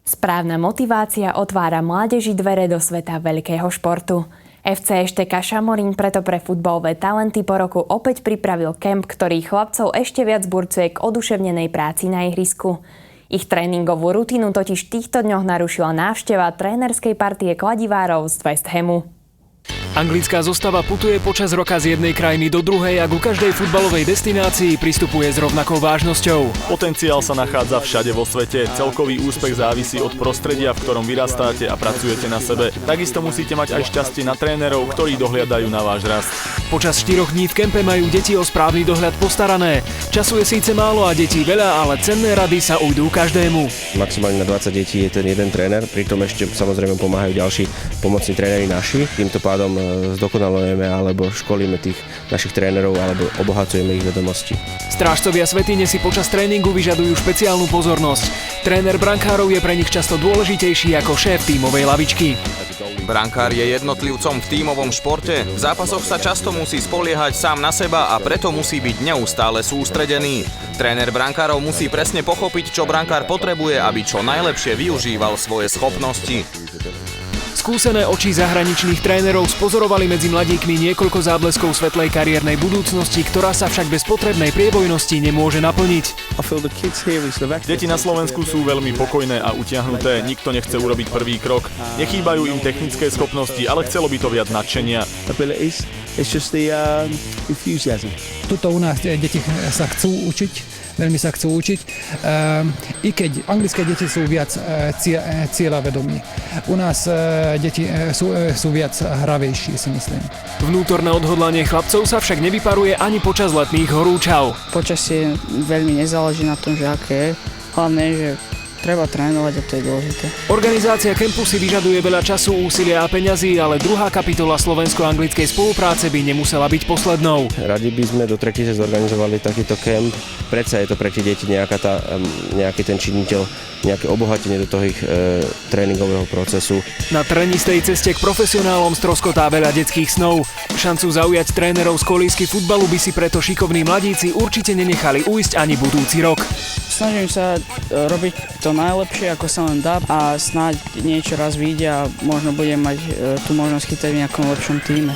Správna motivácia otvára mládeži dvere do sveta veľkého športu. FC Šteka Šamorín preto pre futbalové talenty po roku opäť pripravil kemp, ktorý chlapcov ešte viac burcuje k oduševnenej práci na ihrisku. Ich tréningovú rutinu totiž v týchto dňoch narušila návšteva trénerskej partie kladivárov z West Hamu. Anglická zostava putuje počas roka z jednej krajiny do druhej a ku každej futbalovej destinácii pristupuje s rovnakou vážnosťou. Potenciál sa nachádza všade vo svete. Celkový úspech závisí od prostredia, v ktorom vyrastáte a pracujete na sebe. Takisto musíte mať aj šťastie na trénerov, ktorí dohliadajú na váš rast. Počas 4 dní v kempe majú deti o správny dohľad postarané. Času je síce málo a detí veľa, ale cenné rady sa ujdú každému. Maximálne na 20 detí je ten jeden tréner, pritom ešte samozrejme pomáhajú ďalší pomocní tréneri naši. Týmto pádom zdokonalujeme alebo školíme tých našich trénerov alebo obohacujeme ich vedomosti. Strážcovia svätyne si počas tréningu vyžadujú špeciálnu pozornosť. Tréner brankárov je pre nich často dôležitejší ako šéf tímovej lavičky. Brankár je jednotlivcom v tímovom športe. V zápasoch sa často musí spoliehať sám na seba a preto musí byť neustále sústredený. Tréner brankárov musí presne pochopiť, čo brankár potrebuje, aby čo najlepšie využíval svoje schopnosti. Skúsené oči zahraničných trénerov spozorovali medzi mladíkmi niekoľko zábleskov svetlej kariérnej budúcnosti, ktorá sa však bez potrebnej priebojnosti nemôže naplniť. Deti na Slovensku sú veľmi pokojné a utiahnuté, nikto nechce urobiť prvý krok. Nechýbajú im technické schopnosti, ale chcelo by to viac nadšenia. Tuto u nás deti sa chcú učiť. Veľmi sa chcú učiť, i keď anglické deti sú viac cieľavedomí. U nás deti sú viac hravejší, si myslím. Vnútorné odhodlanie chlapcov sa však nevyparuje ani počas letných horúčav. Počasie veľmi nezáleží na tom, že aké je. Hlavne, že treba trénovať a to je dôležité. Organizácia kempu si vyžaduje veľa času, úsilia a peňazí, ale druhá kapitola slovensko-anglickej spolupráce by nemusela byť poslednou. Radi by sme do tretice zorganizovali takýto kemp. Predsa je to pre tie deti nejaký ten činiteľ, nejaké obohatenie do toho ich tréningového procesu. Na trnistej ceste k profesionálom stroskotá veľa detských snov. Šancu zaujať trénerov z kolísky futbalu by si preto šikovní mladíci určite nenechali ujsť ani budúci rok. Snažím sa robiť to najlepšie, ako sa len dá a snáď niečo raz vyjde a možno budem mať tú možnosť chytať v nejakom lepšom tíme.